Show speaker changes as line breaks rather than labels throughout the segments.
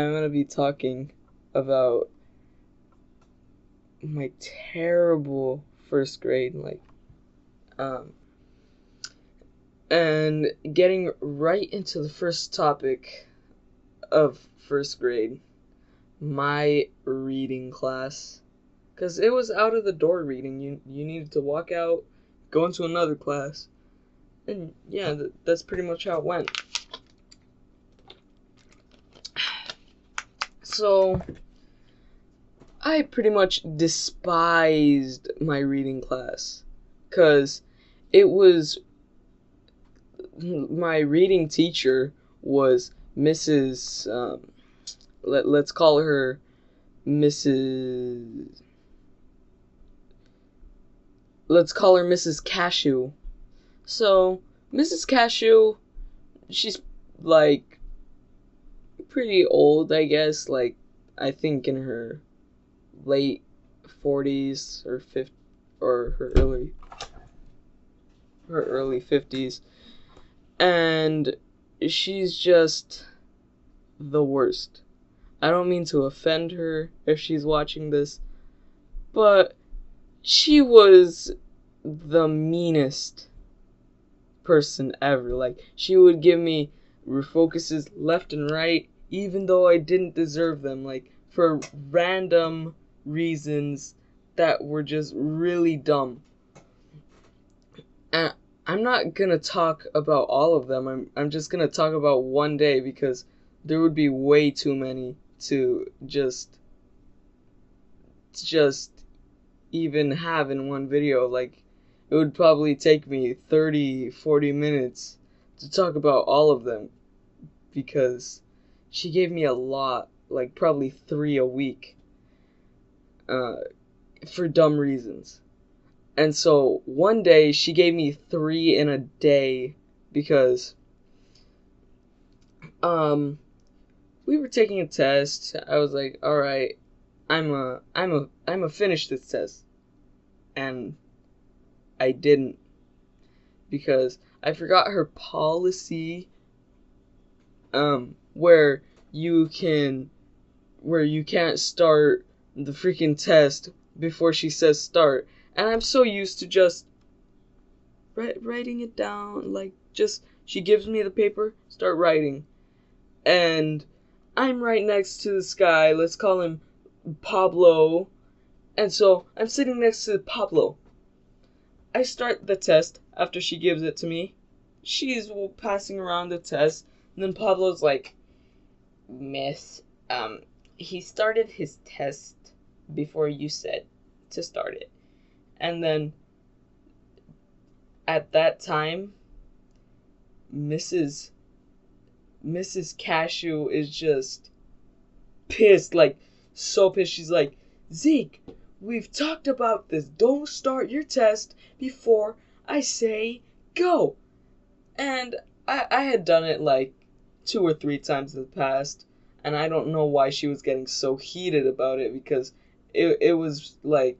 I'm gonna be talking about my terrible first grade, and getting right into the first topic of first grade, my reading class, because it was out of the door reading. You needed to walk out, go into another class, and yeah, that's pretty much how it went. So, I pretty much despised my reading class, because it was, my reading teacher was Mrs., let's call her Mrs., let's call her Mrs. Cashew. So, Mrs. Cashew, she's, like, pretty old, I guess, like, I think in her late 40s or 50, or her early 50s, and she's just the worst. I don't mean to offend her if she's watching this, but she was the meanest person ever. Like, she would give me refocuses left and right, even though I didn't deserve them, like, for random reasons that were just really dumb. And I'm not gonna talk about all of them. I'm just gonna talk about one day, because there would be way too many to just even have in one video. Like, it would probably take me 30-40 minutes to talk about all of them, because she gave me a lot, like probably 3 a week, for dumb reasons. And so one day she gave me 3 in a day, because we were taking a test. I was like, all right, I'm a finish this test, and I didn't, because I forgot her policy, where you can't start the freaking test before she says start. And I'm so used to just writing it down, like, just, she gives me the paper, start writing. And I'm right next to this guy, let's call him Pablo. And so I'm sitting next to Pablo. I start the test after she gives it to me. She's passing around the test, and then Pablo's like, Miss, he started his test before you said to start it. And then at that time, Mrs. Cashew is just pissed, like, so pissed. She's like, Zeke, we've talked about this. Don't start your test before I say go. And I had done it like 2 or 3 times in the past, and I don't know why she was getting so heated about it, because it was like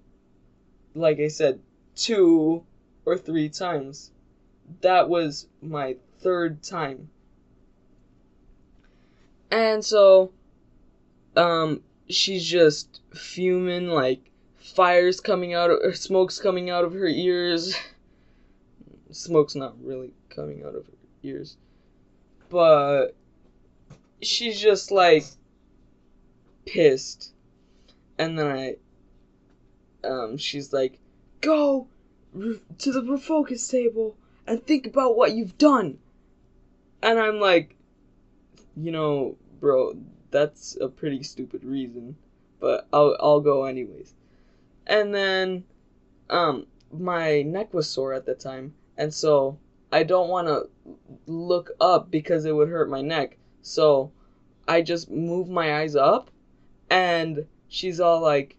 I said, 2 or 3 times. That was my 3rd time. And so, she's just fuming, like, smoke's coming out of her ears. Smoke's not really coming out of her ears, but she's just, like, pissed. And then she's like, go to the refocus table and think about what you've done. And I'm like, bro, that's a pretty stupid reason, but I'll go anyways. And then my neck was sore at the time, and so I don't want to look up because it would hurt my neck. So I just move my eyes up, and she's all like,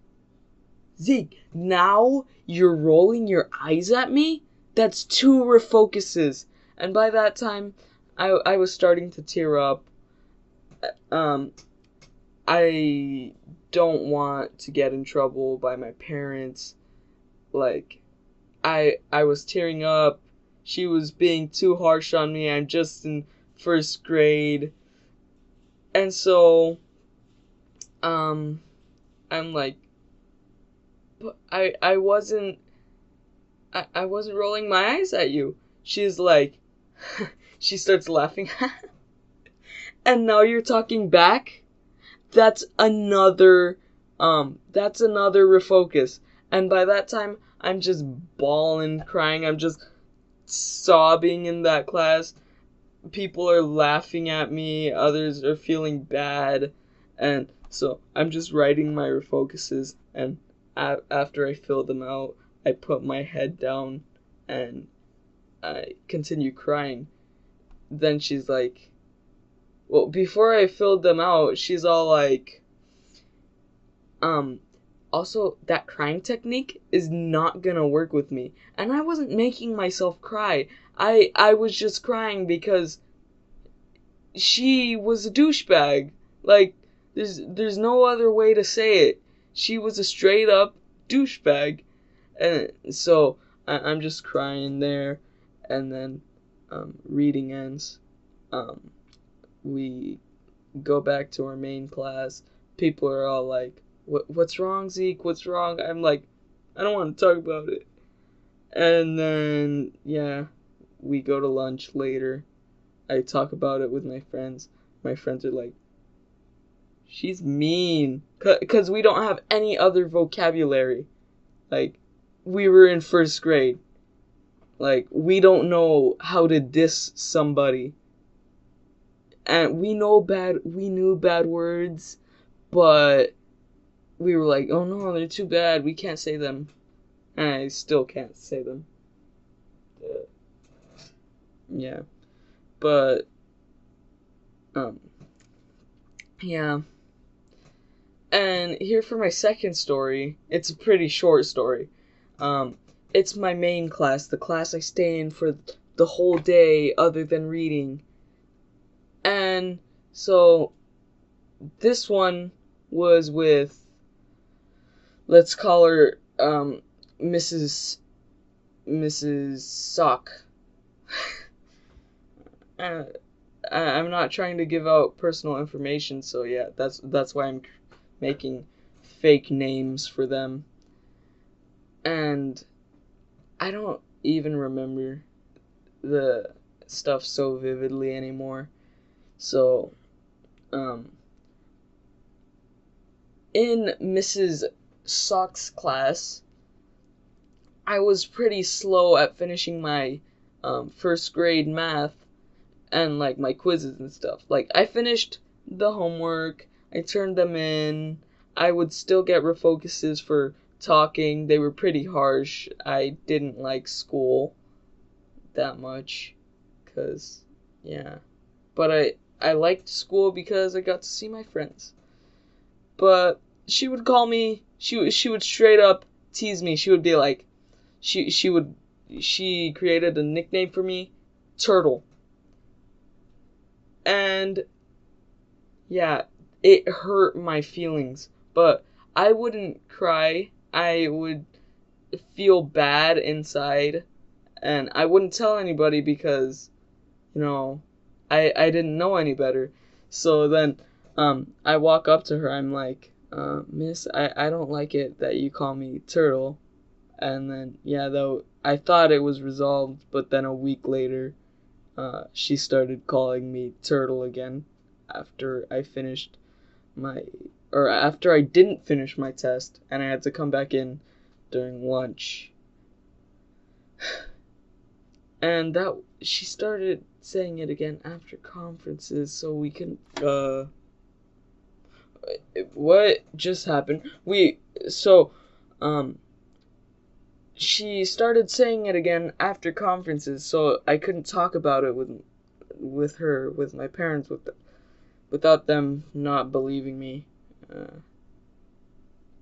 Zeke, now you're rolling your eyes at me? That's 2 refocuses. And by that time, I was starting to tear up. I don't want to get in trouble by my parents. Like, I was tearing up. She was being too harsh on me. I'm just in 1st grade. And so I'm like, but I wasn't rolling my eyes at you. She's like, she starts laughing. And now you're talking back? That's another refocus. And by that time, I'm just bawling, crying. I'm just sobbing in that class. People are laughing at me. Others are feeling bad. And so I'm just writing my refocuses. And after I fill them out, I put my head down and I continue crying. Then she's like, well, before I filled them out, she's all like, also, that crying technique is not gonna work with me. And I wasn't making myself cry. I was just crying because she was a douchebag. Like, there's no other way to say it. She was a straight up douchebag. And so, I'm just crying there. And then, reading ends. We go back to our main class. People are all like, what's wrong, Zeke? What's wrong? I'm like, I don't want to talk about it. And then, yeah, we go to lunch later. I talk about it with my friends. My friends are like, she's mean. Because we don't have any other vocabulary. Like, we were in first grade. Like, we don't know how to diss somebody. And we knew bad words, but we were like, oh no, they're too bad, we can't say them. And I still can't say them. Yeah. But, yeah. And here for my second story, it's a pretty short story. It's my main class, the class I stay in for the whole day other than reading. And so, this one was with, let's call her, Mrs. Sock. I'm not trying to give out personal information, so yeah, that's why I'm making fake names for them. And I don't even remember the stuff so vividly anymore. So, in Mrs. Sock's class, I was pretty slow at finishing my first grade math and like my quizzes and stuff. Like, I finished the homework, I turned them in, I would still get refocuses for talking. They were pretty harsh. I didn't like school that much, cause yeah. But I liked school because I got to see my friends. But she would call me, she would straight up tease me. She would be like, she created a nickname for me, Turtle. And yeah, it hurt my feelings. But I wouldn't cry. I would feel bad inside. And I wouldn't tell anybody because, you know, I didn't know any better. So then, I walk up to her, I'm like, Miss, I don't like it that you call me Turtle. And then, yeah, though, I thought it was resolved, but then a week later, she started calling me Turtle again after I didn't finish my test, and I had to come back in during lunch. And she started saying it again after conferences, so we can, what just happened? She started saying it again after conferences, so I couldn't talk about it with her, with my parents, without them not believing me,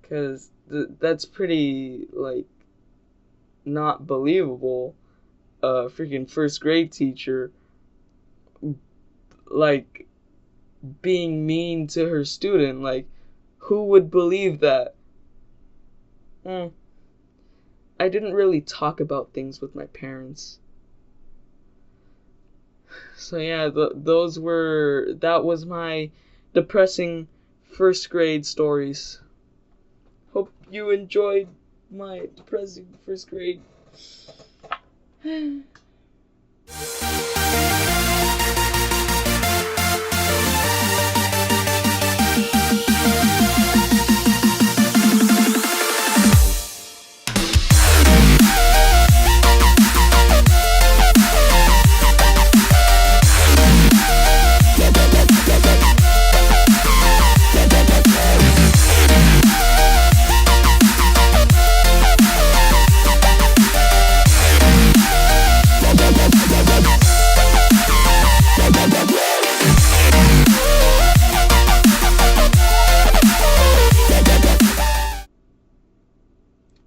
because that's pretty, like, not believable. A freaking first grade teacher, like, being mean to her student. Like, who would believe that? I didn't really talk about things with my parents. So yeah, that was my depressing first grade stories. Hope you enjoyed my depressing first grade.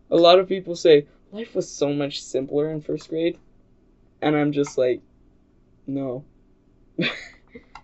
A lot of people say, life was so much simpler in first grade. And I'm just like, no.